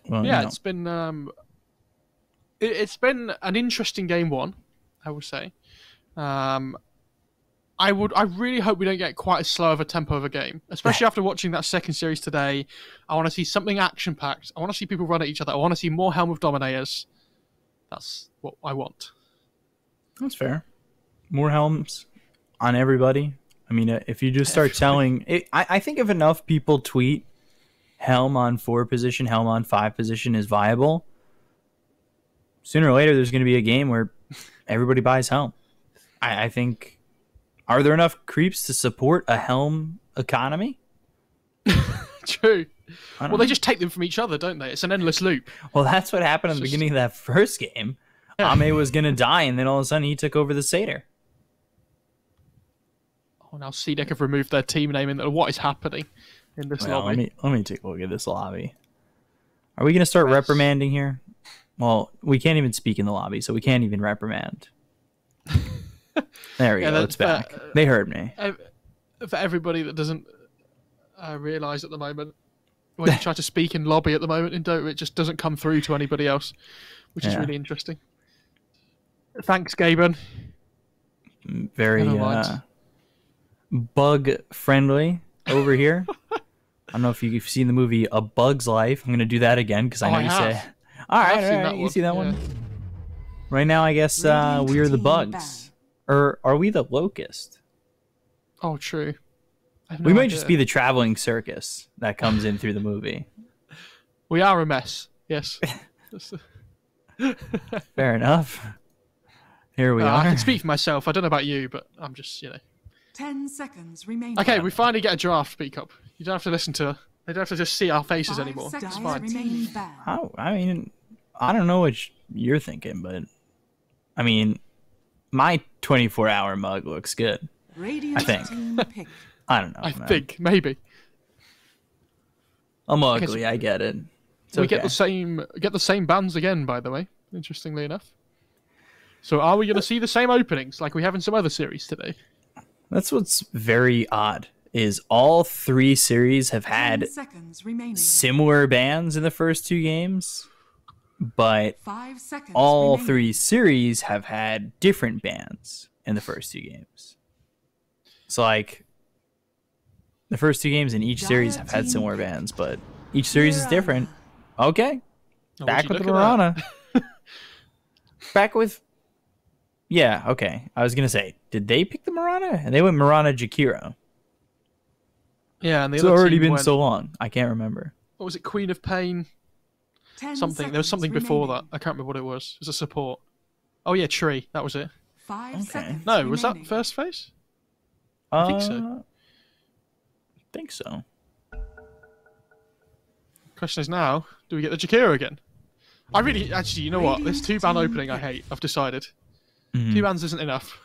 Well, yeah, it's been an interesting game one, I would say. I really hope we don't get quite as slow of a tempo of a game, especially after watching that second series today. I want to see something action-packed. I want to see people run at each other. I want to see more Helm of Dominators. That's what I want. That's fair. More helms on everybody. I mean, if you just start telling... I think if enough people tweet Helm on 4 position, Helm on 5 position is viable, sooner or later there's going to be a game where everybody buys Helm. I think... Are there enough creeps to support a Helm economy? True. Well, they just take them from each other, don't they? It's an endless loop. Well, that's what happened at the beginning of that first game. Ame was going to die, and then all of a sudden he took over the Satyr. Oh, now CDEC have removed their team name. What is happening in this lobby? Let me take a look at this lobby. Are we going to start reprimanding here? Well, we can't even speak in the lobby, so we can't even reprimand. There we go. It's back. They heard me. For everybody that doesn't realise at the moment, when you try to speak in lobby at the moment in Dota, it just doesn't come through to anybody else, which is really interesting. Thanks, Gaben. Very bug friendly over here. I don't know if you've seen the movie A Bug's Life. I'm going to do that again because I know you say. All right, you see that one? Right now, I guess we are the bugs. Or are we the locust? Oh, true. We might just be the traveling circus that comes in through the movie. We are a mess. Yes. Fair enough. Here we are. I can speak for myself. I don't know about you, but I'm just, 10 seconds remaining. Okay, we finally get a draft speak up. You don't have to listen to... They don't have to just see our faces anymore. It's fine. Oh, I mean, I don't know what you're thinking, but... I mean... My 24-hour mug looks good. I think. I don't know. I think maybe. I'm ugly. I get it. We get the same bands again, by the way. Interestingly enough. So, are we going to see the same openings like we have in some other series today? That's what's very odd. Is all 3 series have had similar bands in the first 2 games. But all 3 series have had different bands in the first 2 games. So, like, the first 2 games in each series have had similar bands, but each series is different. Okay. Back with the Marana. Back with... Yeah, okay. I was going to say, did they pick the Marana? And they went Marana Jakiro. Yeah, and it's already been so long. I can't remember. What was it? Queen of Pain? Something. There was something before that. I can't remember what it was. It was a support. Oh yeah, Tree. That was it. 5 seconds. No, was that first phase? I think so. Think so. Question is now, do we get the Jakiro again? I really, actually, you know what? This 2-ban opening I hate. I've decided. 2 bans isn't enough.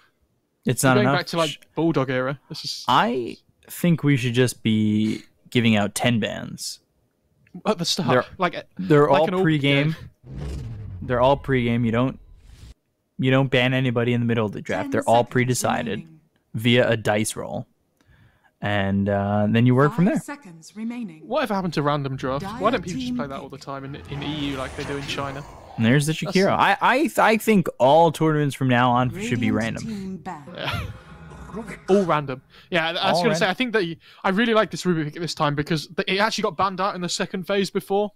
It's not enough. Going back to like Bulldog era. I think we should just be giving out 10 bans. At the start, they're all pre-game. They're all pre-game. You don't ban anybody in the middle of the draft. They're all pre-decided via a dice roll, and then you work from there. Whatever happened to random draft? Why don't people just play that all the time in EU like they do in China? And there's the Shakira. I think all tournaments from now on should be random. Yeah. All random. Yeah, I was going to say, I think that I really like this Ruby pick this time because it actually got banned out in the second phase before,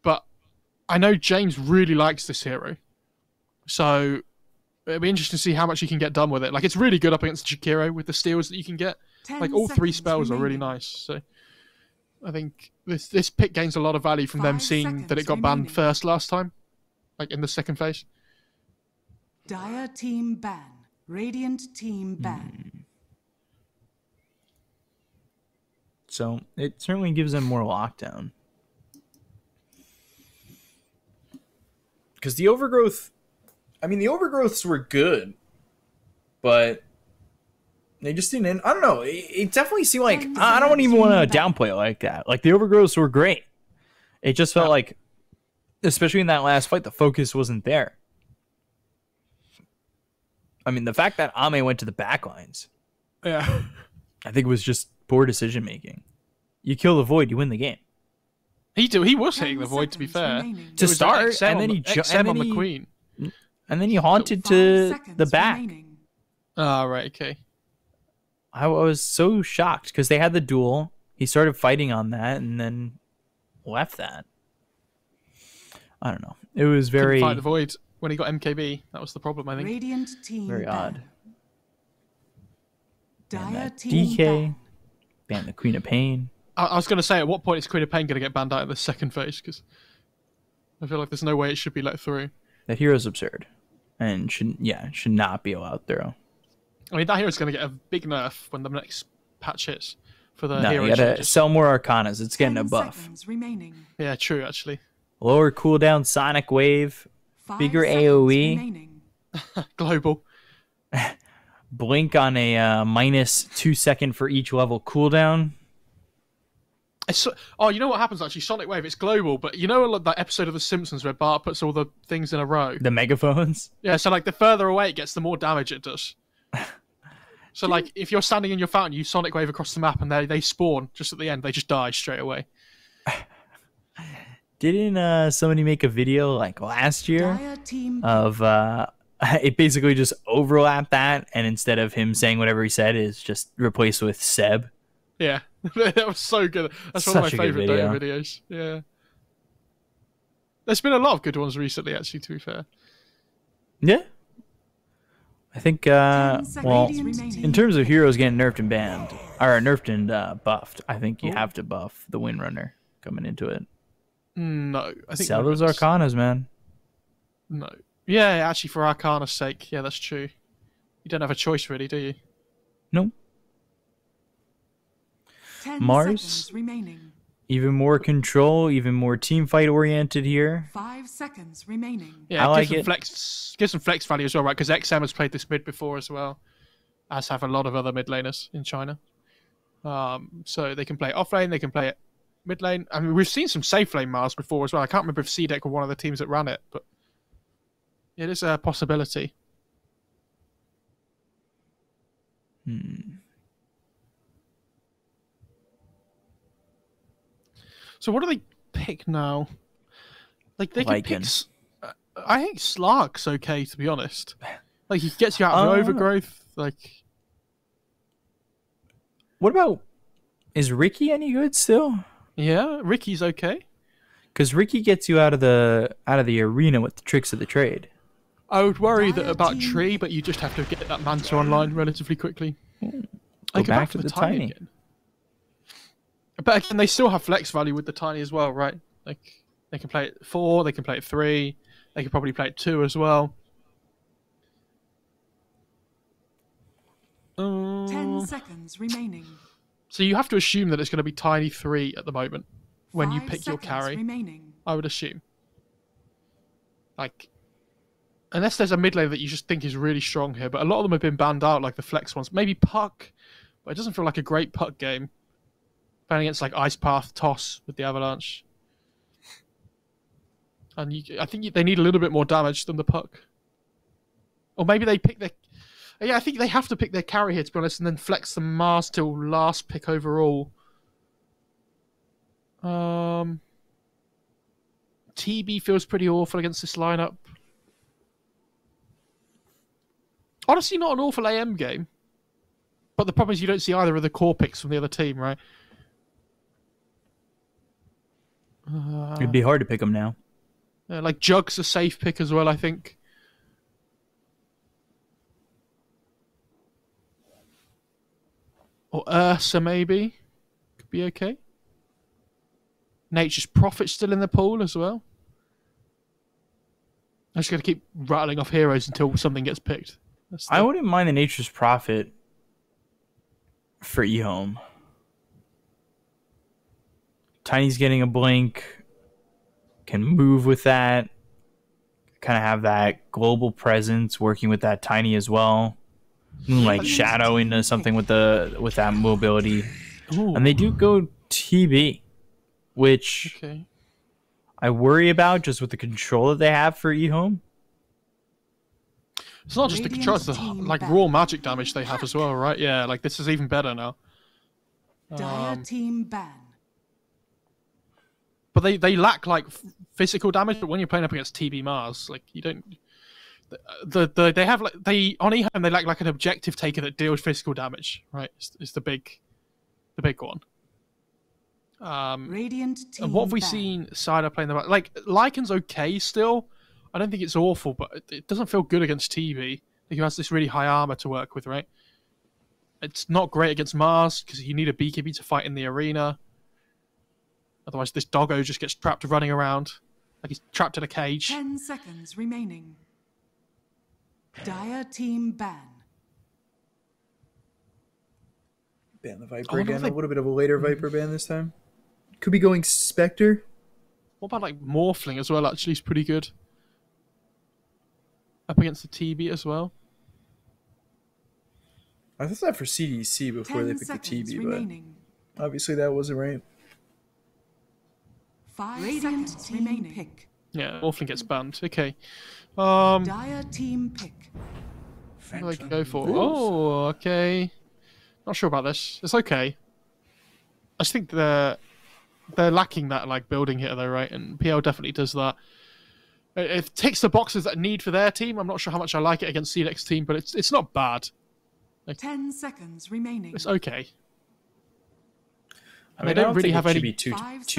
but I know James really likes this hero. So it'll be interesting to see how much he can get done with it. Like, it's really good up against Jakiro with the steals that you can get. Like, all 3 spells are really nice. So I think this pick gains a lot of value from them seeing that it got banned first last time, like in the second phase. Dire team ban. Radiant team ban. So it certainly gives them more lockdown. Because the overgrowth, I mean, the overgrowths were good, but they just didn't. I don't know. It definitely seemed like I don't even want to downplay it like that. Like the overgrowths were great. It just felt like, especially in that last fight, the focus wasn't there. I mean, the fact that Ame went to the backlines, I think was just poor decision making. You kill the Void, you win the game. He was hitting the void, to be fair. To start, and then he XM on the queen. And then he haunted to the back. Ah, right, okay. I was so shocked because they had the duel. He started fighting on that and then left that. I don't know. It was very... Couldn't fight the void when he got MKB. That was the problem, I think. Radiant team very odd. Dire that team DK. Ban the Queen of Pain. I was going to say, at what point is Queen of Pain going to get banned out in the second phase? Because I feel like there's no way it should be let through. That hero's absurd. And should not be allowed through. I mean, that hero's going to get a big nerf when the next patch hits for the hero. You gotta changes. sell more Arcanas. It's getting a buff. Yeah, true, actually. Lower cooldown Sonic Wave. Bigger AoE. Global. Blink on a minus 2 second for each level cooldown. Oh, you know what happens actually? Sonic Wave, it's global, but you know that episode of The Simpsons where Bart puts all the things in a row? The megaphones? Yeah, so like the further away it gets, the more damage it does. So like if you're standing in your fountain, you Sonic Wave across the map and they spawn just at the end, they just die straight away. Didn't somebody make a video like last year of it basically just overlapped that, and instead of him saying whatever he said is just replaced with Seb? Yeah, that was so good. That's one of my favorite Dota videos. Yeah. There's been a lot of good ones recently, actually, to be fair. Yeah. I think, well, in terms of heroes getting nerfed and banned, or nerfed and buffed, I think you have to buff the Windrunner coming into it. No. I think sell those Arcanas, man. No. Yeah, actually, for Arcana's sake. Yeah, that's true. You don't have a choice, really, do you? Nope. Mars, even more control, even more team fight oriented here. 5 seconds remaining. Yeah, I like it. Gives some flex value as well, right? Because XM has played this mid before as well, as have a lot of other mid laners in China. So they can play off lane, they can play it mid lane. I mean, we've seen some safe lane Mars before as well. I can't remember if CDEC were one of the teams that ran it, but it is a possibility. So what do they pick now? Like they can pick. I think Slark's okay, to be honest. Like he gets you out of overgrowth. Like, what about? Is Ricky any good still? Yeah, Ricky's okay. Because Ricky gets you out of the arena with the tricks of the trade. I would worry about Tree, but you just have to get that Manta online relatively quickly. Go back to the Tiny again. But again, they still have flex value with the Tiny as well, right? Like they can play it 4, they can play it 3, they can probably play it 2 as well. 10 seconds remaining. So you have to assume that it's going to be Tiny 3 at the moment when you pick your carry. Remaining. I would assume. Like, unless there's a mid lane that you just think is really strong here, but a lot of them have been banned out, like the flex ones. Maybe Puck, but it doesn't feel like a great Puck game. Playing against like Ice Path, Toss with the Avalanche. And I think they need a little bit more damage than the Puck. Or maybe they pick their... Yeah, I think they have to pick their carry here, to be honest, and then flex the Mars till last pick overall. TB feels pretty awful against this lineup. Honestly, not an awful AM game. But the problem is you don't see either of the core picks from the other team, right? It'd be hard to pick them now. Like Jug's a safe pick as well, I think. Or Ursa, maybe. Could be okay. Nature's Prophet still in the pool as well. I'm just going to keep rattling off heroes until something gets picked. I wouldn't mind the Nature's Prophet for EHOME. Tiny's getting a blink. Can move with that. Kind of have that global presence working with that Tiny as well. Like shadow into something with that mobility. Ooh. And they do go TB, which I worry about just with the control that they have for EHOME. It's not just the control, it's the like raw magic damage they have as well, right? Yeah, like this is even better now. Dire team ban. but they lack like physical damage. But when you're playing up against TB Mars, like you don't. They have like on EHOME they lack like an objective taker that deals physical damage. Right, is the big one. Radiant team and what have we seen Cider playing the like Lycan's okay still. I don't think it's awful, but it doesn't feel good against TB. He has this really high armor to work with, right? It's not great against Mars because you need a BKB to fight in the arena. Otherwise, this doggo just gets trapped running around like he's trapped in a cage. 10 seconds remaining. Dire team ban. Ban the Viper again. A little bit of a later Viper ban this time. Could be going Spectre. What about like Morphling as well? Actually, he's pretty good. Up against the TB as well. I thought that for CDEC before they picked the TB, remaining. But obviously that wasn't right. 5 seconds remaining. Pick. Yeah, Morphling gets banned. Okay. Dire team pick. What do I go for? Oh, okay. Not sure about this. It's okay. I just think they're lacking that like building hitter though, right? And PL definitely does that. It ticks the boxes that need for their team. I'm not sure how much I like it against CDEC's team, but it's not bad. Like, 10 seconds remaining. It's okay. I mean, they don't really have any too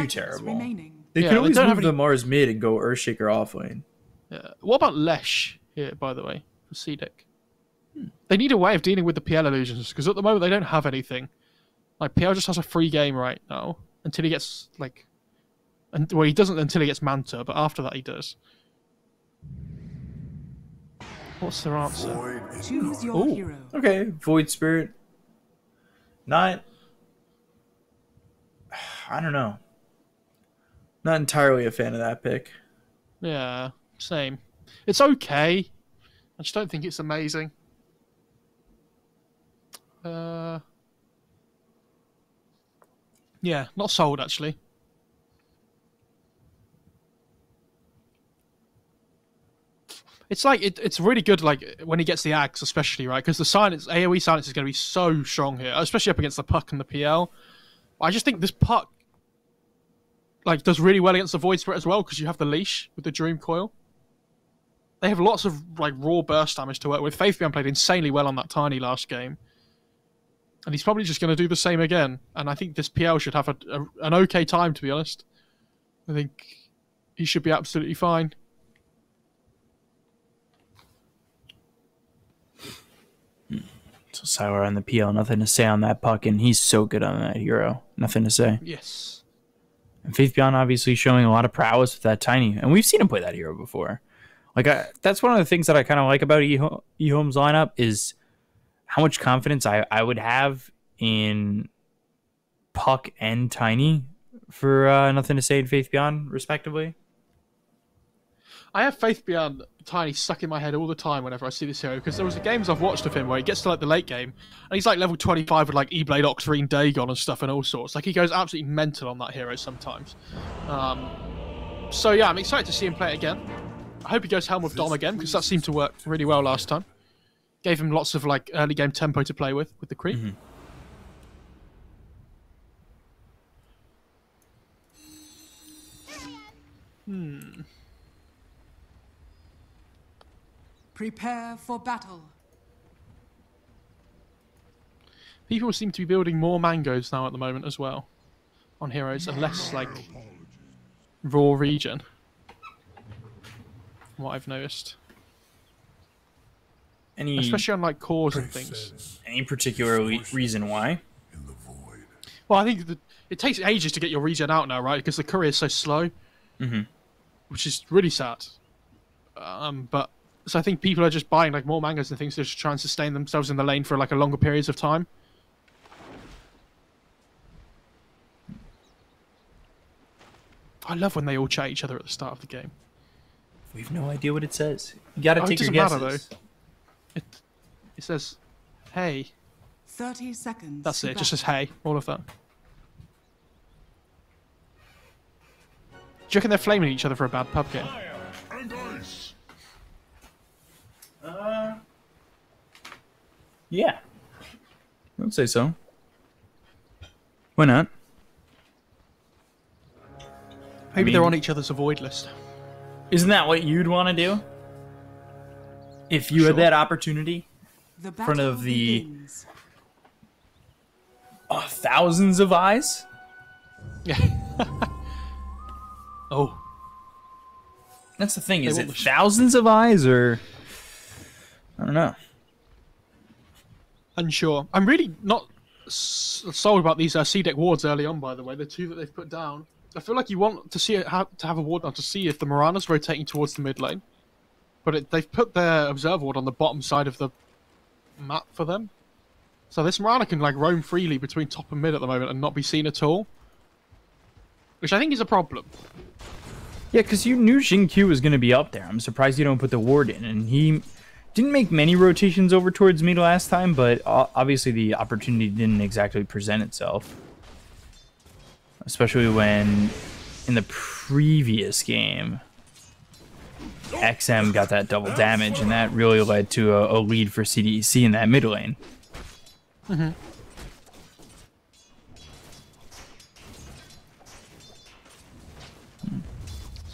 terrible. Remaining. They could always move the Mars mid and go Earthshaker offlane. Yeah. What about Lesh here, by the way, for CDEC? They need a way of dealing with the PL illusions because at the moment they don't have anything. Like PL just has a free game right now until he gets like, well, he doesn't until he gets Manta, but after that he does. What's their answer? Choose your hero. Okay, Void Spirit. Not. I don't know. Not entirely a fan of that pick. Yeah, same. It's okay. I just don't think it's amazing. Yeah, not sold actually. It's like it's really good like when he gets the axe especially, right? Because the silence AoE silence is going to be so strong here, especially up against the Puck and the PL. I just think this Puck like does really well against the Void Spirit as well because you have the leash with the Dream Coil. They have lots of like raw burst damage to work with. Faithbeyond played insanely well on that Tiny last game. And he's probably just going to do the same again. And I think this PL should have an okay time, to be honest. I think he should be absolutely fine. So Sour on the PL, nothing to say on that Puck, and he's so good on that hero. Nothing to say. Yes. And Faithbeyond obviously showing a lot of prowess with that Tiny. And we've seen him play that hero before. Like that's one of the things that I kind of like about EHOME's lineup is how much confidence I would have in Puck and Tiny for Nothing to Say and Faithbeyond, respectively. I have Faithbeyond Tiny stuck in my head all the time whenever I see this hero, because there was the games I've watched of him where he gets to like the late game and he's like level 25 with like E-Blade, Octarine, Dagon and stuff and all sorts. Like he goes absolutely mental on that hero sometimes. So yeah, I'm excited to see him play it again. I hope he goes Helm with Dom again because that seemed to work really well last time. Gave him lots of like early game tempo to play with the creep. Prepare for battle. People seem to be building more mangoes now at the moment as well on heroes and less like raw regen. From what I've noticed. Especially on like cores and things. Any particular reason why? Well, I think it takes ages to get your regen out now, right? Because the courier is so slow, which is really sad. But so I think people are just buying like more mangoes and things to just try and sustain themselves in the lane for like a longer periods of time. I love when they all chat each other at the start of the game. We have no idea what it says. You gotta take your guesses. Matter, though. It says, hey. 30 seconds. That's it. It just says, hey. All of that. Do you reckon they're flaming each other for a bad pub game? Yeah. I would say so. Why not? Maybe they're on each other's avoid list. Isn't that what you'd want to do? If you had that opportunity in front of the thousands of eyes? Yeah. Oh. That's the thing. Is it thousands of eyes or... I don't know. Unsure. I'm really not sold about these CDEC wards early on, by the way. The two that they've put down. I feel like you want to see to have a ward now to see if the Morana's rotating towards the mid lane. But they've put their observer ward on the bottom side of the map for them. So this Morana can like roam freely between top and mid at the moment and not be seen at all. Which I think is a problem. Yeah, because you knew Xingqiu was going to be up there. I'm surprised you don't put the ward in. And he didn't make many rotations over towards me last time, but obviously the opportunity didn't exactly present itself. Especially when in the previous game, XM got that double damage, and that really led to a lead for CDEC in that mid lane. Mm-hmm.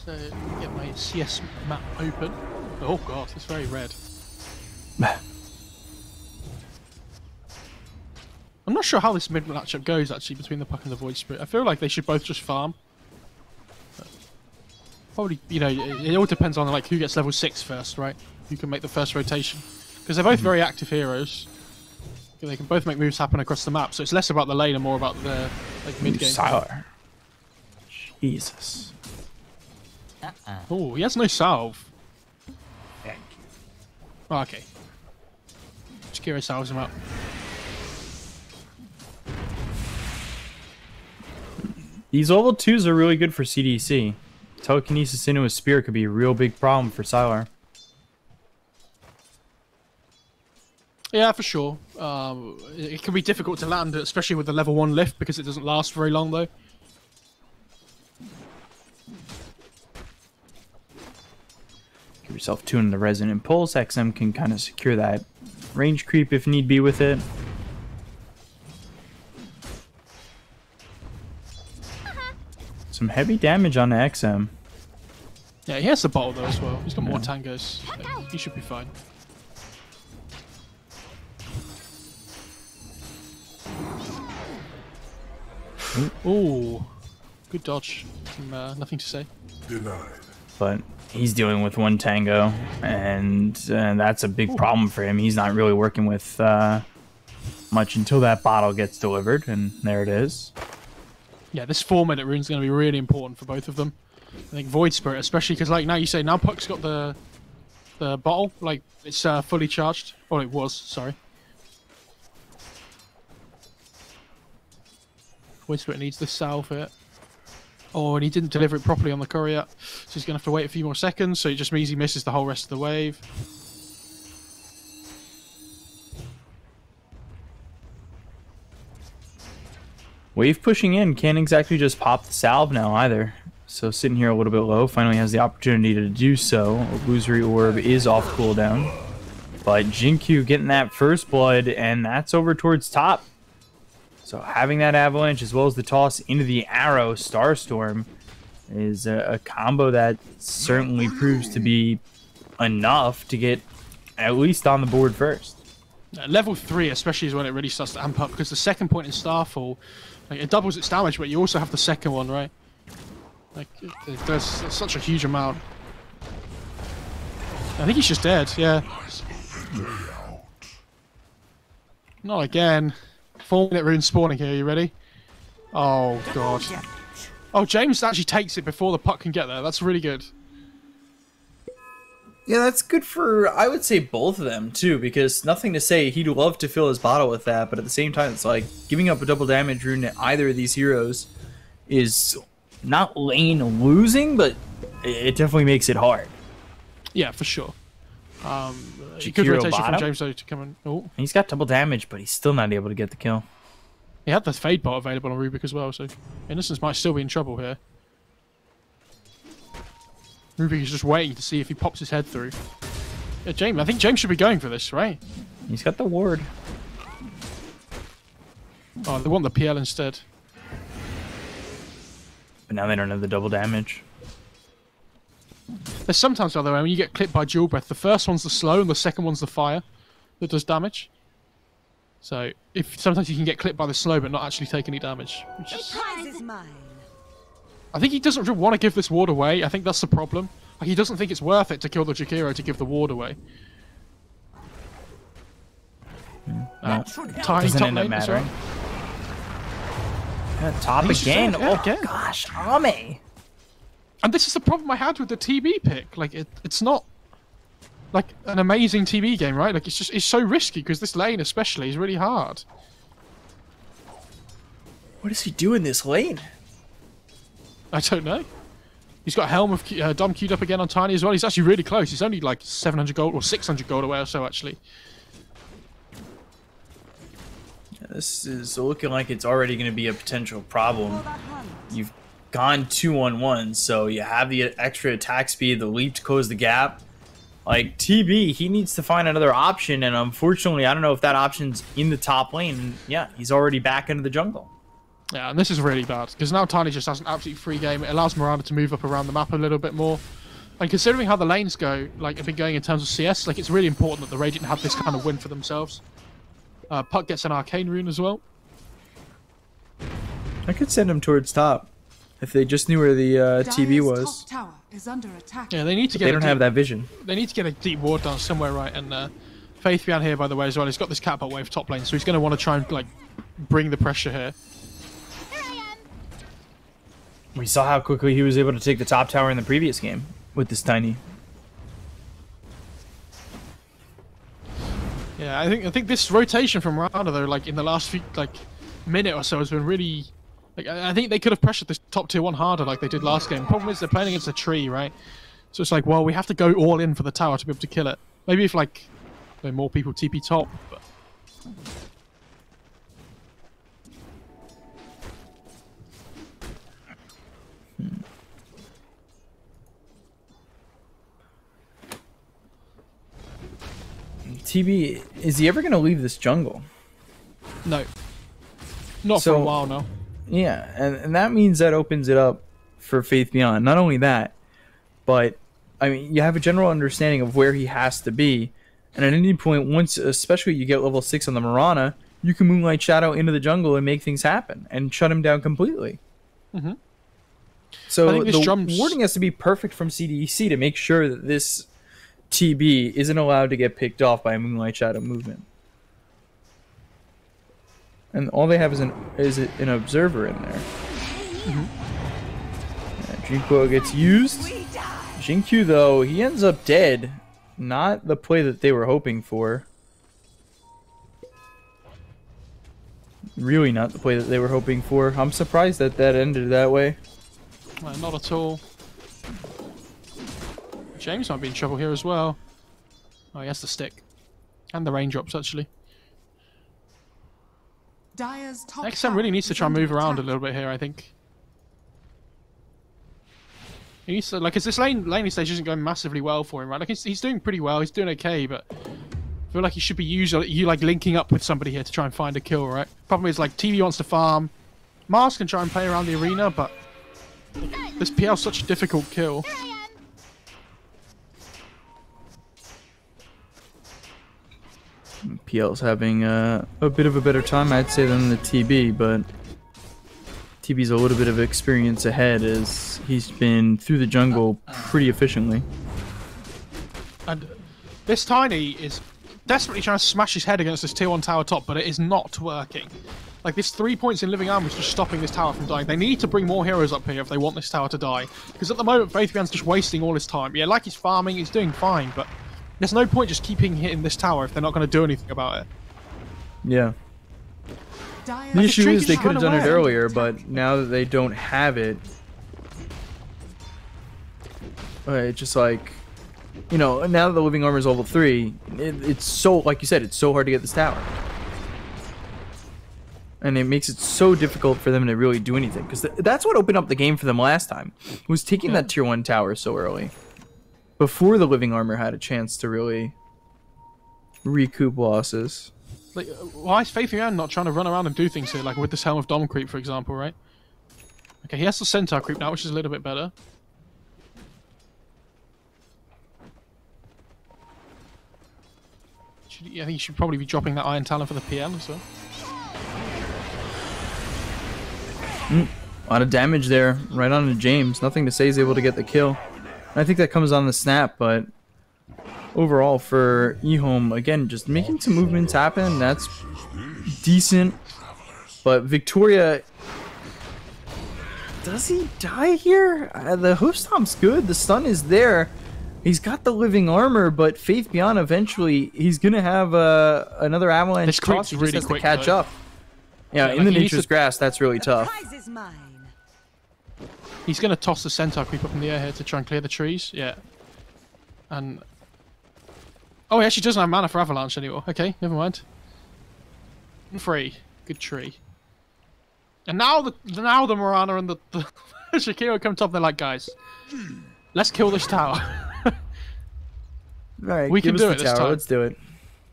So, get my CS map open. Oh god, it's very red. I'm not sure how this mid matchup goes actually between the Puck and the Void Spirit. I feel like they should both just farm. Probably, you know, it all depends on like who gets level 6 first, right? Who can make the first rotation. Because they're both very active heroes. They can both make moves happen across the map, so it's less about the lane and more about the like mid game. SAPPHIRE. Jesus. Oh, he has no salve. Thank you. Oh, okay. Just curious salves him up. These level 2s are really good for CDC. Telekinesis into a spear could be a real big problem for SAPPHIRE. Yeah, for sure. It can be difficult to land, especially with the level 1 lift, because it doesn't last very long, though. Give yourself 2 in the Resonant Pulse. XM can kind of secure that range creep if need be with it. Some heavy damage on the XM. Yeah, he has the bottle, though, as well. He's got more tangos. He should be fine. Ooh, good dodge. Nothing to say. Denied. But he's dealing with 1 tango, and that's a big problem for him. He's not really working with much until that bottle gets delivered, and there it is. Yeah, this 4-minute rune is going to be really important for both of them. I think Void Spirit, especially because, like, now you say now Puck's got the bottle, like it's fully charged. Oh, it was. Sorry. Void Spirit needs this salve here. Oh, and he didn't deliver it properly on the courier, so he's going to have to wait a few more seconds, so it just means he misses the whole rest of the wave. Wave pushing in can't exactly just pop the salve now either. So sitting here a little bit low, finally has the opportunity to do so. Illusory Orb is off cooldown. But Xingqiu getting that first blood, and that's over towards top. So having that avalanche as well as the toss into the arrow Starstorm is a combo that certainly proves to be enough to get at least on the board first. Level 3 especially is when it really starts to amp up, because the second point in Starfall, like, it doubles its damage, but you also have the second one, right? Like, it does such a huge amount. I think he's just dead, yeah. Not again. 4-minute rune spawning here, you ready? Oh, God. Oh, James actually takes it before the Puck can get there. That's really good. Yeah, that's good for, I would say, both of them, too, because nothing to say, he'd love to fill his bottle with that, but at the same time, it's like, giving up a double damage rune to either of these heroes is not lane losing, but it definitely makes it hard. Yeah, for sure. Good rotation from James, though, to come in. Oh. He's got double damage, but he's still not able to get the kill. He had the Fade bot available on Rubik as well, so Innocence might still be in trouble here. Rubik is just waiting to see if he pops his head through. Yeah, James. I think James should be going for this, right? He's got the ward. Oh, they want the PL instead. But now they don't have the double damage. There's sometimes, by the way, when you get clipped by dual breath, the first one's the slow and the second one's the fire that does damage. So sometimes you can get clipped by the slow but not actually take any damage. Which is... The prize is mine. I think he doesn't really want to give this ward away. I think that's the problem. Like, he doesn't think it's worth it to kill the Jakiro to give the ward away. Tiny doesn't top end up lane as well. mattering. Yeah, top again. Yeah, Oh again. gosh, AME. And this is the problem I had with the TB pick. Like, it's not like an amazing TB game, right? Like, it's so risky because this lane especially is really hard. What does he do in this lane? I don't know. He's got Helm of Dom queued up again on Tiny as well. He's actually really close. He's only like 700 gold or 600 gold away or so, actually. This is looking like it's already going to be a potential problem. You've gone 2-on-1, so you have the extra attack speed, the leap to close the gap. Like, TB, he needs to find another option, and unfortunately, I don't know if that option's in the top lane. Yeah, he's already back into the jungle. Yeah, and this is really bad, because now Tiny just has an absolutely free game. It allows Miranda to move up around the map a little bit more. And considering how the lanes go, like, have been going in terms of CS, like, it's really important that the Radiant have this kind of win for themselves. Puck gets an Arcane Rune as well. I could send him towards top if they just knew where the TB was. Top tower is under attack. Yeah, they need to get. They don't have that vision. They need to get a deep ward down somewhere, right? And Faith behind here, by the way, as well. He's got this catapult wave top lane, so he's going to want to try and like bring the pressure here. We saw how quickly he was able to take the top tower in the previous game with this Tiny. Yeah, I think this rotation from Rana though, like in the last few minute or so, has been really. Like, I think they could have pressured this top tier 1 harder like they did last game. Problem is they're playing against a tree, right? So it's like, well, we have to go all in for the tower to be able to kill it. Maybe if like more people TP top. But... TB, is he ever going to leave this jungle? No. Not for a while now. Yeah, and that means that opens it up for Faith Beyond. Not only that, but, I mean, you have a general understanding of where he has to be, and at any point, once, especially you get level 6 on the Mirana, you can Moonlight Shadow into the jungle and make things happen, and shut him down completely. Mm-hmm. So the warding has to be perfect from CDEC to make sure that this TB isn't allowed to get picked off by a Moonlight Shadow movement. And all they have is an observer in there. Mm-hmm. Jinquo gets used. Jinkyu, though, he ends up dead. Not the play that they were hoping for. Really not the play that they were hoping for. I'm surprised that that ended that way. Not at all. James might be in trouble here as well. Oh, he has the stick. And the raindrops, actually. XM really needs to try and move around a little bit here, I think. He needs to, like, because this laning stage isn't going massively well for him, right? Like, he's doing pretty well, he's doing okay, but I feel like he should be like linking up with somebody here to try and find a kill, right? Problem is, like, TV wants to farm. Mars can try and play around the arena, but this PL's such a difficult kill. PL's having a bit of a better time, I'd say, than the TB, but TB's a little bit of experience ahead as he's been through the jungle pretty efficiently. And this Tiny is desperately trying to smash his head against this tier 1 tower top, but it is not working. Like, this 3 points in living armor is just stopping this tower from dying. They need to bring more heroes up here if they want this tower to die. Because at the moment, Faithbian's just wasting all his time. Yeah, like he's farming, he's doing fine, but there's no point just keeping hitting this tower if they're not going to do anything about it. Yeah. The issue is they could have done it earlier, but now that they don't have it, it's just like, you know, now that the living armor is level 3, it's so, like you said, it's so hard to get this tower. And it makes it so difficult for them to really do anything. Because that's what opened up the game for them last time, was taking that tier 1 tower so early. Before the living armor had a chance to really recoup losses. Like, why is Faith not trying to run around and do things here, like with this Helm of Dom creep, for example, right? Okay, he has the centaur creep now, which is a little bit better. I think he should probably be dropping that Iron Talon for the PL as well. A lot of damage there, right onto James. Nothing to say he's able to get the kill. I think that comes on the snap, but overall for EHOME, again, just making some movements happen. That's decent. But Victoria, does he die here? The hoof stomp's good. The stun is there. He's got the living armor, but Faith Beyond eventually, he's going to have another avalanche toss. He just has to catch up. Yeah, in the Nature's Grass, that's really tough. He's going to toss the centaur creep up in the air here to try and clear the trees. Yeah. And... oh, he actually doesn't have mana for avalanche anymore. Okay, never mind. Free. Good tree. And now the Morana and the Shakiro come top. They're like, guys, let's kill this tower. Alright, we can do it this time. Let's do it.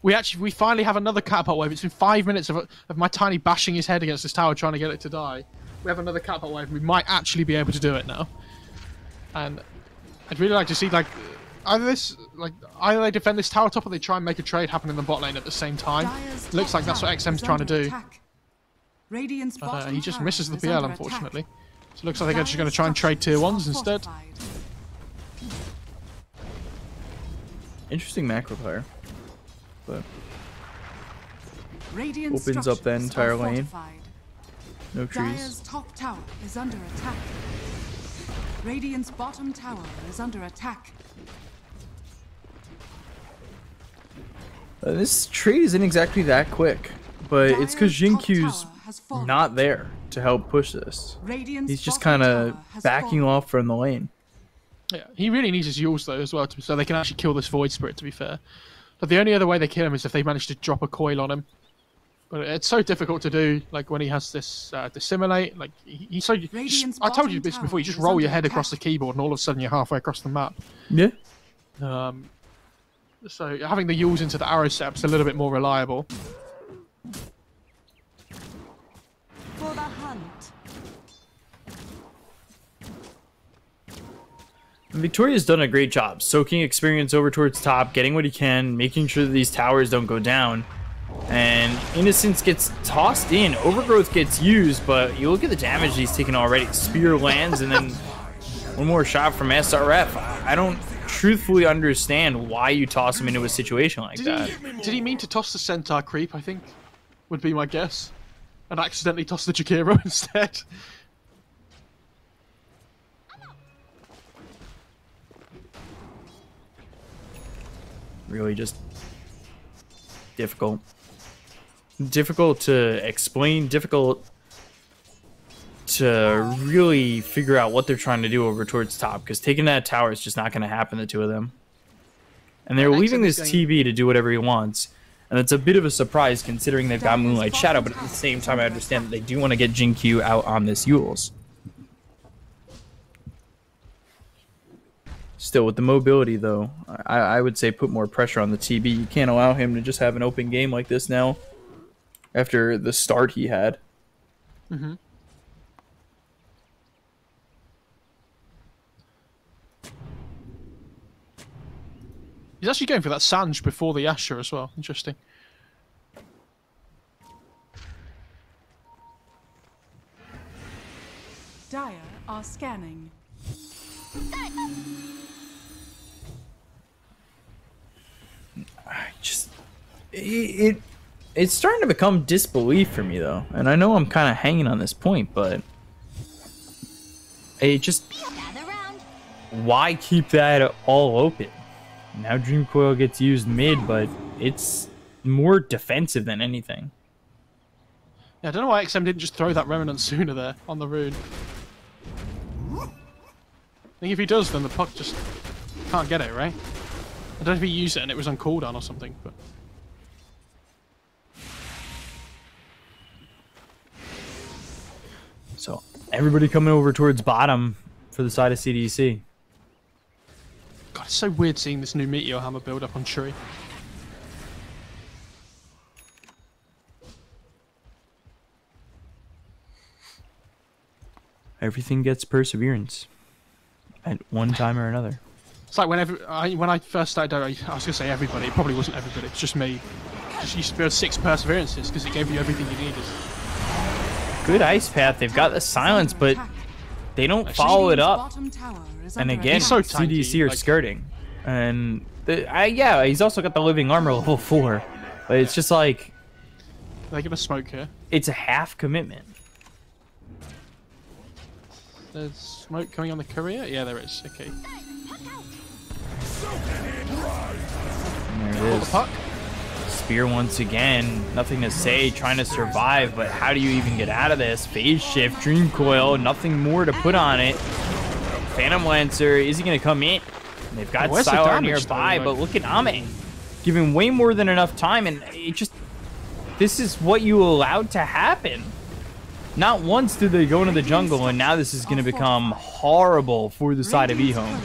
We finally have another catapult wave. It's been 5 minutes of my tiny bashing his head against this tower trying to get it to die. We have another catapult wave. We might actually be able to do it now. And I'd really like to see either they defend this tower top or they try and make a trade happen in the bot lane at the same time. It looks like that's what XM's trying to do. But he just misses the PL, unfortunately. So it looks like they're just going to try and trade tier 1s instead. Interesting macro player. But opens up the entire lane. No trees. Dire's top tower is under attack. Radiant's bottom tower is under attack. This trade isn't exactly that quick, but it's because Jinkyu's not there to help push this. He's just kind of backing off from the lane. Yeah, he really needs his Yules though as well, so they can actually kill this Void Spirit, to be fair. But the only other way they kill him is if they manage to drop a coil on him. But it's so difficult to do, like when he has this dissimulate. Like he's so. I told you this before. You just roll your head across the keyboard, and all of a sudden you're halfway across the map. Yeah. So having the Yules into the arrow setup's a little bit more reliable. For the hunt. Victoria's done a great job soaking experience over towards top, getting what he can, making sure that these towers don't go down. And Innocence gets tossed in, Overgrowth gets used, but you look at the damage he's taken already. Spear lands, and then one more shot from SRF. I don't truthfully understand why you toss him into a situation like that. Did he mean to toss the Centaur creep, I think? Would be my guess. And accidentally toss the Jakiro instead. Really just difficult. Difficult to explain, difficult to really figure out what they're trying to do over towards top, because taking that tower is just not going to happen, the two of them. And they're leaving this TB to do whatever he wants, and it's a bit of a surprise considering they've got Moonlight Shadow, but at the same time I understand that they do want to get Jinq out on this Yules. Still, with the mobility, though, I would say put more pressure on the TB. You can't allow him to just have an open game like this now, after the start he had. Mm-hmm. He's actually going for that Sanj before the Asher as well. Interesting. Dire are scanning. It's starting to become disbelief for me, though, and I know I'm kind of hanging on this point, but why keep that all open? Now Dream Coil gets used mid, but it's more defensive than anything. Yeah, I don't know why XM didn't just throw that Remnant sooner there on the rune. I think if he does, then the puck just can't get it, right? I don't know if he used it and it was on cooldown or something, but... So, everybody coming over towards bottom for the side of CDEC. God, it's so weird seeing this new Meteor Hammer build up on Tree. Everything gets perseverance at one time or another. It's like when I first started Dota, I was gonna say everybody. It probably wasn't everybody. It's just me. Just used to build 6 perseverances because it gave you everything you needed. Good ice path. They've got the silence, but they don't follow it up. And again, so CDEC are skirting. And yeah, he's also got the living armor level 4. But it's just like, they give a smoke here. It's a half commitment. There's smoke coming on the courier? Yeah, there is. Okay. And there it is. The puck. Spear once again. Nothing to say. Trying to survive, but how do you even get out of this? Phase shift, Dream Coil, nothing more to put on it. Phantom Lancer, is he going to come in? They've got Sylar nearby, but look at AME. Giving way more than enough time, and it just... This is what you allowed to happen. Not once did they go into the jungle, and now this is going to become horrible for the side of EHOME.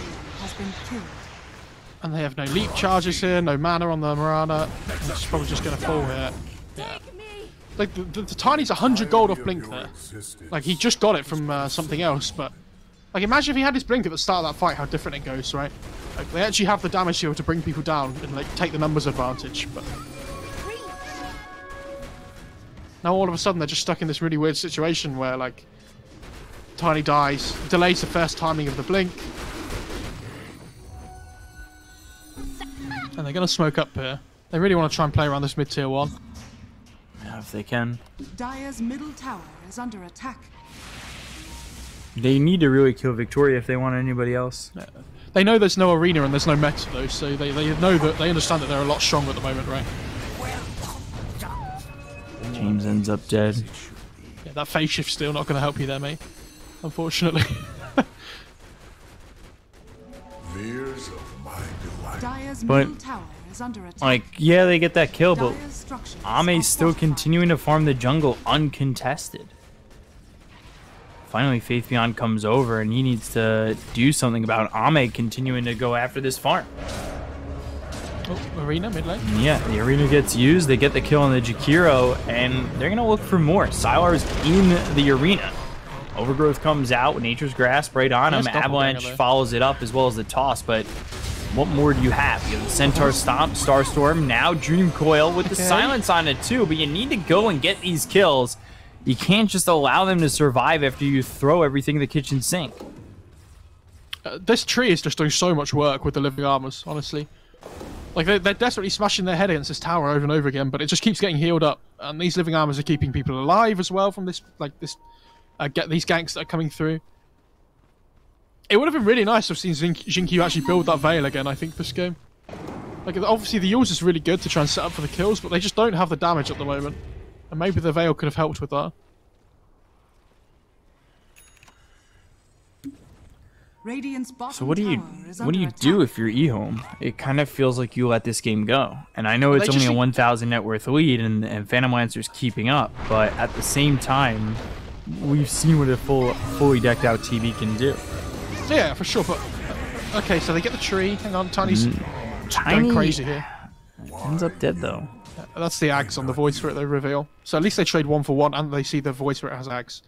And they have no leap charges here, no mana on the Mirana. It's probably just going to fall here. Yeah. Like the Tiny's 100 gold off Blink there. Like he just got it from something else, but like imagine if he had his Blink at the start of that fight, how different it goes, right? Like they actually have the damage here to bring people down and like take the numbers advantage, but now all of a sudden they're just stuck in this really weird situation where like Tiny dies, delays the first timing of the Blink. And they're going to smoke up here. They really want to try and play around this mid-tier 1. Yeah, if they can. Dire's middle tower is under attack. They need to really kill Victoria if they want anybody else. Yeah. They know there's no arena and there's no meta though, so they know that they understand that they're a lot stronger at the moment, right? James ends up dead. Yeah, that phase shift's still not going to help you there, mate. Unfortunately. But, like, yeah, they get that kill, but AME's still continuing to farm the jungle uncontested. Finally, Faith Beyond comes over, and he needs to do something about AME continuing to go after this farm. Oh, arena mid lane? Yeah, the arena gets used, they get the kill on the Jakiro, and they're going to look for more. Sylar's in the arena. Overgrowth comes out, Nature's Grasp right on him. Avalanche follows it up as well as the toss, but what more do you have? You have the Centaur Stomp, Starstorm, now Dream Coil with the silence on it too, but you need to go and get these kills. You can't just allow them to survive after you throw everything in the kitchen sink. This tree is just doing so much work with the living armors, honestly. Like, they're desperately smashing their head against this tower over and over again, but it just keeps getting healed up. And these living armors are keeping people alive as well from this, like, these ganks that are coming through. It would have been really nice to have seen Xingqiu actually build that Veil again, I think, this game. Like, obviously the use is really good to try and set up for the kills, but they just don't have the damage at the moment. And maybe the Veil could have helped with that. So what do you do if you're EHOME? It kind of feels like you let this game go. And I know it's only a 1,000 net worth lead, and Phantom Lancer's keeping up, but at the same time, we've seen what a fully decked out TV can do. Yeah, for sure, but... Okay, so they get the tree. Hang on, Tiny's going crazy here. Ends up dead, though. That's the Ags on the Void Spirit they reveal. So at least they trade 1 for 1, and they see the Void Spirit has Ags.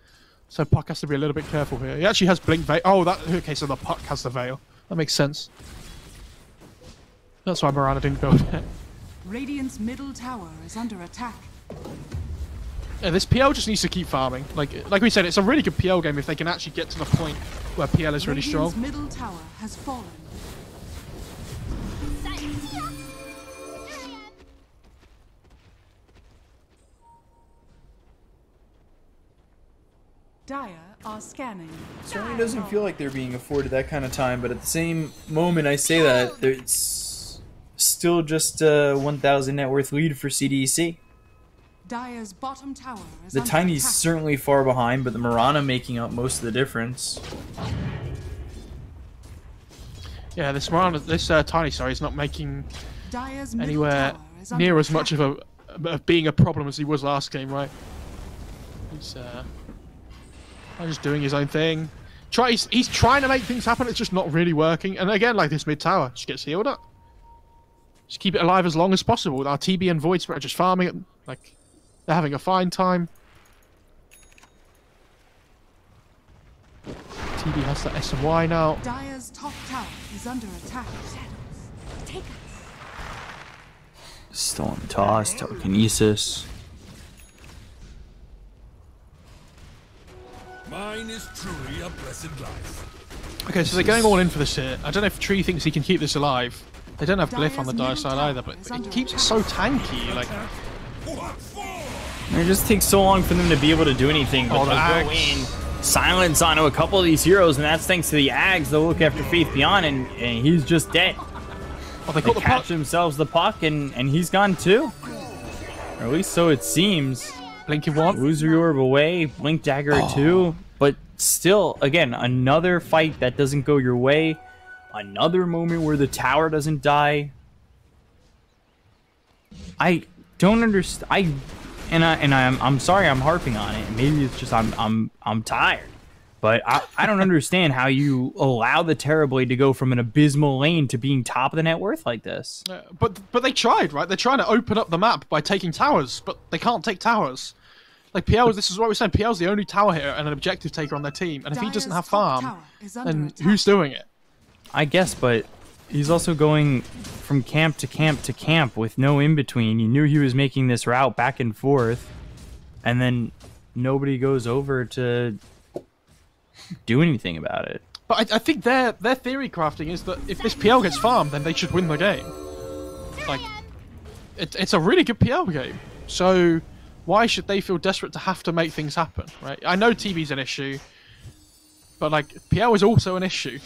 So Puck has to be a little bit careful here. He actually has Blink Veil. Oh, okay, so the Puck has the Veil. That makes sense. That's why Mirana didn't build it. Radiant's middle tower is under attack. Yeah, this PL just needs to keep farming. Like we said, it's a really good PL game if they can actually get to the point where PL is really strong. Radiant's middle tower has fallen. Dire are scanning. Certainly doesn't feel like they're being afforded that kind of time, but at the same moment I say that, it's still just a 1,000 net worth lead for CDEC. Dire's bottom tower is the Tiny's certainly far behind, but the Mirana making up most of the difference. Yeah, this Tiny, sorry, is not making anywhere near as much of being a problem as he was last game, right? He's just doing his own thing. He's trying to make things happen, it's just not really working. And again, like this mid tower, just gets healed up. Just keep it alive as long as possible. With our TB and Void Spirit just farming it, like they're having a fine time. TV has the S and Y now. Dire's top tower is under attack. Take us. Stolen toss, telekinesis. Mine is truly a blessed life. Okay, so they're going all in for this here. I don't know if Tree thinks he can keep this alive. They don't have Glyph on the Dire side either, but it keeps it so tanky. Like, it just takes so long for them to be able to do anything. But they'll go in, silence onto a couple of these heroes, and that's thanks to the Ags. They'll look after Faith Beyond, and he's just dead. Oh, they catch themselves the puck, and he's gone too. Or at least so it seems. Blinking one. Illusory Orb away, Blink Dagger too. But still, again, another fight that doesn't go your way. Another moment where the tower doesn't die. I don't understand. I'm sorry I'm harping on it. Maybe it's just I'm tired. But I don't understand how you allow the Terrorblade to go from an abysmal lane to being top of the net worth like this. But they tried, right? They're trying to open up the map by taking towers, but they can't take towers. Like, PL, this is what we're saying, PL's the only tower hitter and an objective taker on their team, and if he doesn't have farm, then who's doing it? I guess, but he's also going from camp to camp to camp with no in-between. You knew he was making this route back and forth, and then nobody goes over to do anything about it. But I think their theory crafting is that if this PL gets farmed, then they should win the game. Like, it's a really good PL game. So why should they feel desperate to have to make things happen, right? I know TV's an issue, but like PL is also an issue.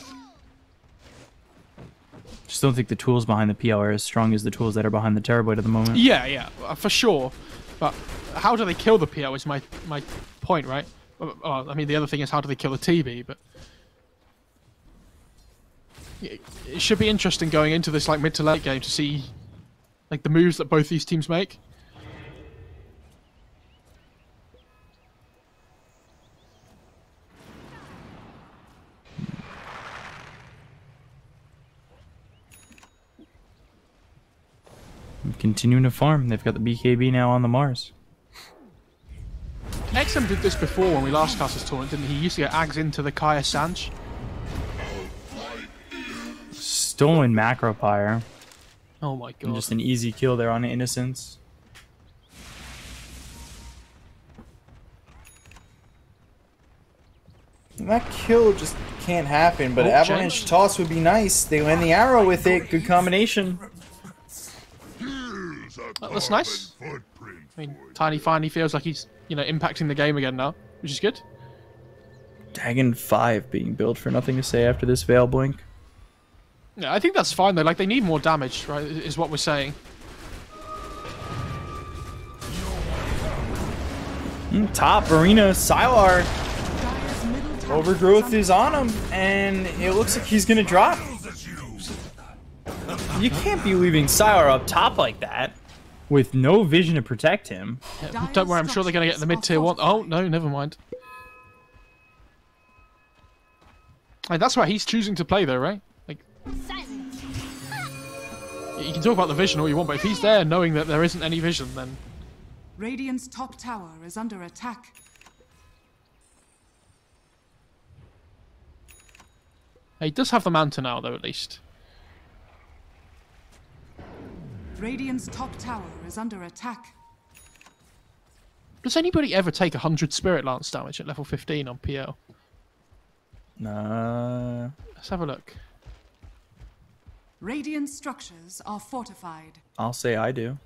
Just don't think the tools behind the PL are as strong as the tools that are behind the Terrorblade at the moment. Yeah, for sure. But how do they kill the PL is my point, right? I mean, the other thing is how do they kill the TV, but it should be interesting going into this like mid to late game to see like the moves that both these teams make. Continuing to farm. They've got the BKB now on the Mars. XM did this before when we last cast this tournament, didn't he? He used to get Ags into the Kaya Sanch. Stolen Macro Pyre. Oh my god. And just an easy kill there on Innocence. That kill just can't happen, but Avalanche Toss would be nice. They land the arrow with it. Good combination. That's nice. I mean, Tiny finally feels like he's, you know, impacting the game again now, which is good. Dagon 5 being built for nothing to say after this Veil Blink. Yeah, I think that's fine though. Like, they need more damage, right, is what we're saying. Top arena, Sylar. Overgrowth is on him, and it looks like he's gonna drop. You can't be leaving Sylar up top like that with no vision to protect him. Yeah, don't worry, I'm sure they're gonna get in the mid tier 1. Oh no, never mind. Like, that's why he's choosing to play though, right? Like, you can talk about the vision all you want, but if he's there knowing that there isn't any vision, then Radiant's top tower is under attack. he does have the Manta now though, at least. Radiant's top tower is under attack. Does anybody ever take 100 Spirit Lance damage at level 15 on PL? Nah. Let's have a look. Radiant structures are fortified. I'll say I do.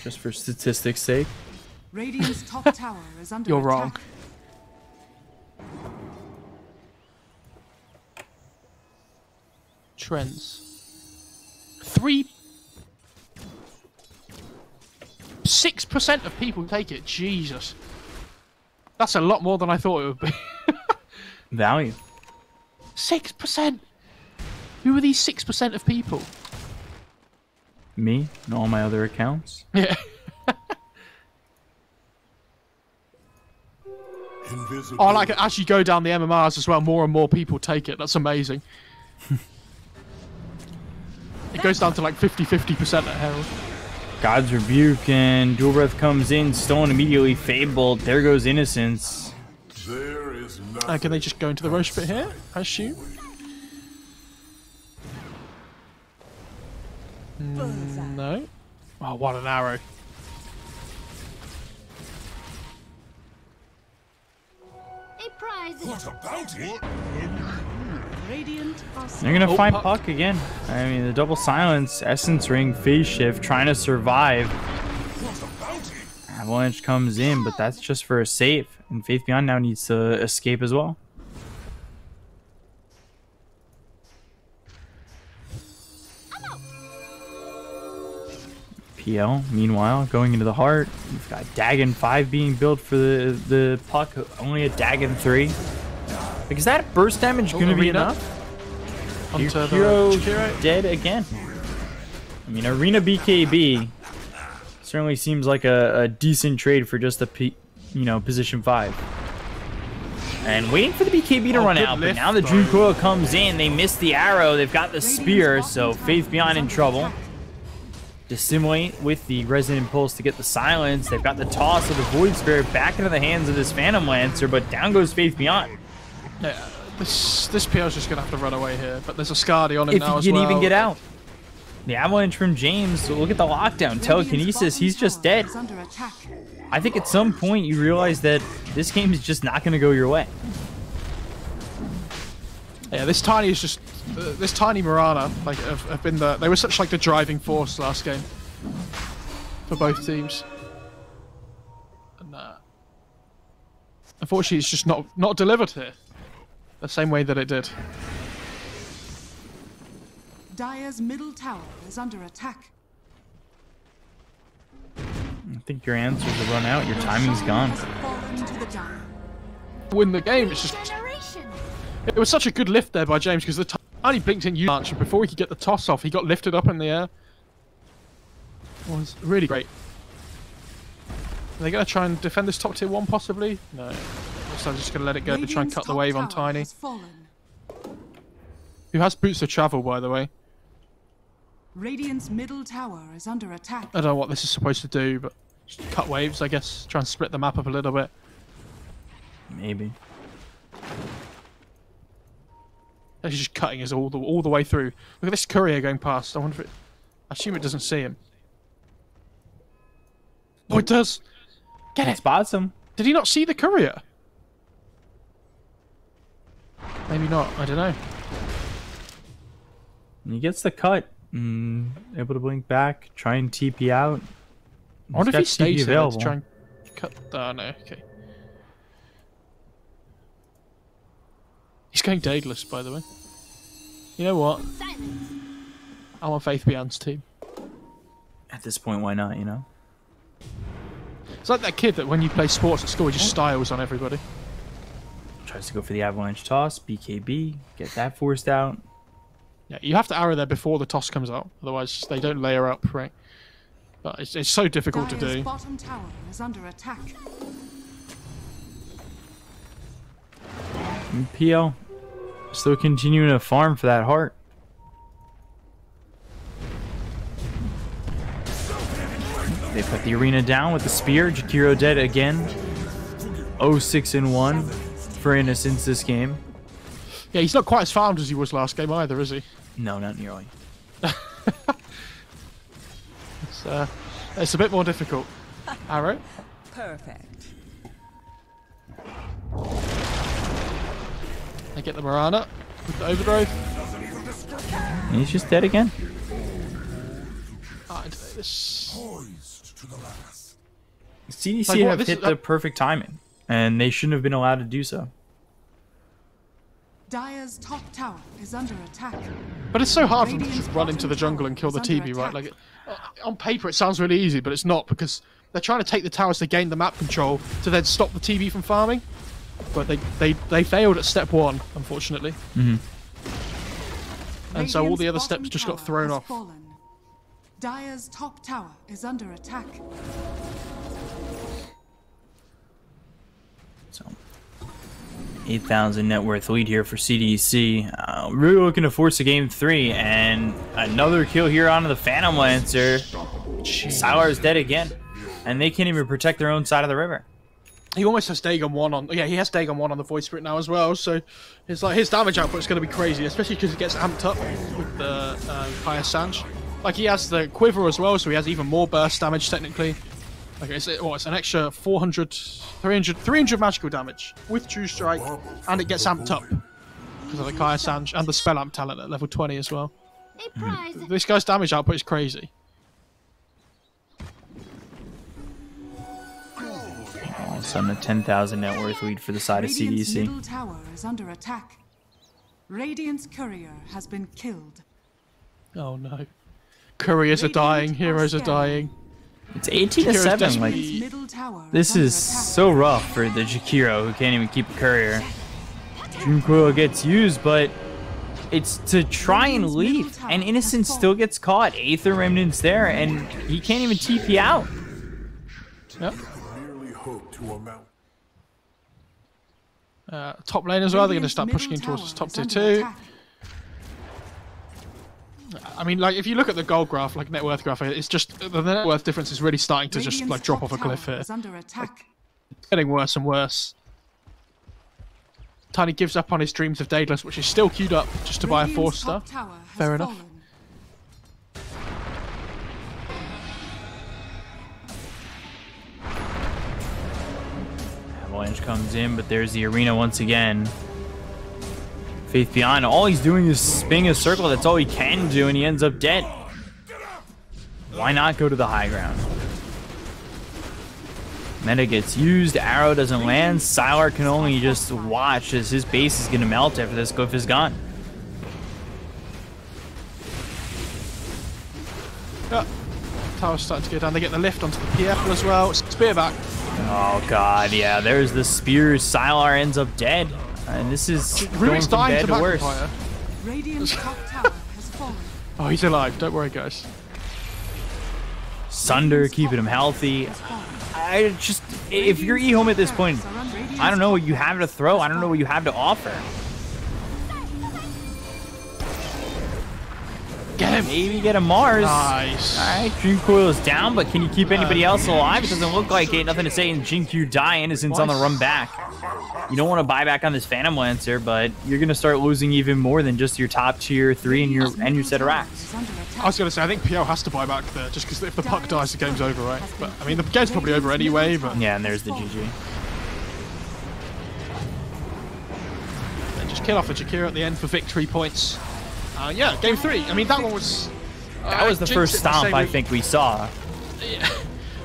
Just for statistics' sake. Radiant's top tower is under You're attack. wrong. Trends. 6% of people take it. Jesus. That's a lot more than I thought it would be. Value. 6%? Who are these 6% of people? Me and all my other accounts. Yeah. Oh, like as you go down the MMRs as well, more and more people take it. That's amazing. It goes down to like 50% at Herald. God's Rebuke and Dual Breath comes in, stolen immediately, Fabled. There goes Innocence. There is nothing. Can they just go into the roast pit here? I assume. No. Oh, what an arrow. A prize. What a bounty! Radiant are They're gonna find Puck. Puck again. I mean, the double silence, Essence Ring, Phase Shift, trying to survive. What a bounty! Avalanche comes in, but that's just for a save. And Faith Beyond now needs to escape as well. PL, meanwhile, going into the heart. We've got Dagon 5 being built for the Puck, only a Dagon 3. Like, is that burst damage going to be enough? Onto the Hero Chikiro. dead again. I mean, Arena BKB certainly seems like a decent trade for just a position 5. And waiting for the BKB to run out, but now the Dream Coil comes in. They miss the arrow. They've got the spear, so Faith Beyond in trouble. Dissimulate with the Resonant Pulse to get the silence. They've got the toss of the Void Spirit back into the hands of this Phantom Lancer, but down goes Faith Beyond. Yeah, this PL's just gonna have to run away here, but there's a Scardy on him now If as he can well. even get out. The Avalanche from James, so look at the lockdown. Telekinesis, he's just dead. under attack. I think at some point you realize that this game is just not going to go your way. Yeah, this tiny is just this tiny Mirana like have been they were such like the driving force last game for both teams. And unfortunately, it's just not delivered here the same way that it did. Dire's middle tower is under attack. I think your answers have run out. Your timing's gone. Has fallen to the Dire. Win the game. It's just Generation. it was such a good lift there by James because the tiny blinked in launcher before he could get the toss off. He got lifted up in the air. It was really great. Are they going to try and defend this top tier 1 possibly? No. So I'm just going to let it go to try and cut the Radiant's wave top on tower Tiny. has fallen. Who has boots of travel, by the way. Radiant's middle tower is under attack. I don't know what this is supposed to do, but just cut waves, I guess. Try and split the map up a little bit. Maybe. He's just cutting us all the way through. Look at this courier going past. I wonder if it... I assume it doesn't see him. Oh, it does! Get it! Spots him. Did he not see the courier? Maybe not. I don't know. And he gets the cut. Able to blink back. Try and TP out. I wonder if he He's got TP stays here to available. try and cut... Oh, no. Okay. He's going Daedalus, by the way. You know what? Silence. I'm on Faith Beyond's team. At this point, why not, you know? It's like that kid that when you play sports at school, he just styles on everybody. Tries to go for the Avalanche toss. BKB. Get that forced out. Yeah, you have to arrow there before the toss comes out, otherwise they don't layer up, right? But it's so difficult to Dire's do. bottom tower is under attack. And PL still continuing to farm for that heart. They put the arena down with the spear. Jakiro dead again. 0-6-1 for Innocence this game. Yeah, he's not quite as farmed as he was last game either, is he? No, not nearly. It's a bit more difficult. Arrow. Perfect. They get the Mirana with the overdrive. And he's just dead again. Ah, this... Poised to the last. CDC Like what, have this hit is- the perfect timing, and they shouldn't have been allowed to do so. Dire's top tower is under attack. But it's so hard for them to just run into the jungle and kill the TB, right? Like, on paper it sounds really easy, but it's not, because they're trying to take the towers to gain the map control to then stop the TB from farming. But they failed at step 1, unfortunately. And so all the other Radiant's steps bottom just got tower thrown has off. fallen. Dire's top tower is under attack. So, 8,000 net worth lead here for CDEC. Really looking to force a game 3, and another kill here onto the Phantom Lancer. Sylar is dead again, and they can't even protect their own side of the river. He almost has Dagon 1 on... Yeah, he has Dagon 1 on the Void Spirit now as well, so it's like his damage output is going to be crazy, especially because he gets amped up with the Kaya Sanj. Like, he has the Quiver as well, so he has even more burst damage, technically. Like, it's an extra 300 magical damage with True Strike, and it gets amped up because of the Kaya Sanj and the Spell Amp talent at level 20 as well. This guy's damage output is crazy. All of a sudden, a 10,000 net worth lead for the side of Radiant's CDEC. middle tower is under attack. Radiant's courier has been killed. Oh no. Couriers are dying, heroes are dying. It's 18-7. Like, Middle tower this under is attack. so rough for the Jakiro, who can't even keep a courier. Junko gets used, but it's to try and leave. And Innocent still gets caught. Aether Remnant's there, and he can't even TP out. Yep. Merely hope to amount. Top lane as well, they're going to start pushing in towards this top tier 2. I mean, like, if you look at the gold graph, like net worth graph, it's just the net worth difference is really starting to just like drop off a cliff here. It's getting worse and worse. Tiny gives up on his dreams of Daedalus, which is still queued up just to buy a 4-star. Fair enough. Avalanche comes in, but there's the arena once again. Faith Beyond, all he's doing is spinning a circle. That's all he can do, and he ends up dead. Why not go to the high ground? Meta gets used, arrow doesn't land. Sylar can only just watch as his base is going to melt after this Glyph is gone. Tower's starting to go down. They get the lift onto the PF as well. Spear back. Oh god, yeah, there's the spears. Sylar ends up dead. And this is going from bad to worse. Radiant's top tower has fallen. Oh, he's alive. Don't worry, guys. Sunder keeping him healthy. I just, if you're EHOME at this point, I don't know what you have to throw. I don't know what you have to offer. Get him. Maybe get a Mars. Nice. Alright, Dream Coil is down, but can you keep anybody else alive? It doesn't look like it. Nothing to say. And Jinkyu die. Innocent's on the run back. You don't want to buy back on this Phantom Lancer, but you're going to start losing even more than just your top tier 3 and your set of racks. I was going to say, I think PL has to buy back there, just because if the puck dies, the game's over, right? But, I mean, the game's probably over anyway, but... Yeah, and there's the GG. And just kill off the Jakiro at the end for victory points. Yeah, game 3. I mean, that one was... That was the first stomp I think we saw. Yeah.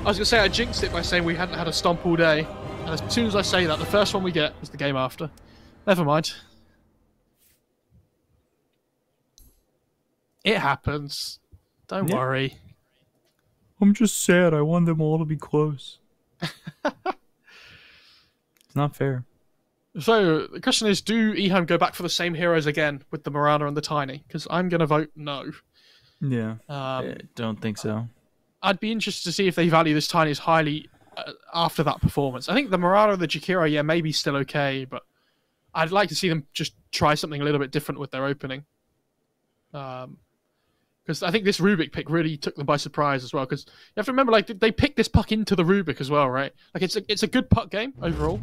I was going to say, I jinxed it by saying we hadn't had a stomp all day. And as soon as I say that, the first one we get is the game after. Never mind. It happens. Don't worry. I'm just sad. I want them all to be close. It's not fair. So, the question is, do EHOME go back for the same heroes again with the Mirana and the Tiny? Because I'm going to vote no. Yeah. I don't think so. I'd be interested to see if they value this Tiny as highly after that performance. I think the Mirana and the Jakiro, yeah, maybe still okay, but I'd like to see them just try something a little bit different with their opening. Because I think this Rubik pick really took them by surprise as well. Because you have to remember, like, they picked this puck into the Rubik as well, right? Like, it's a good puck game overall.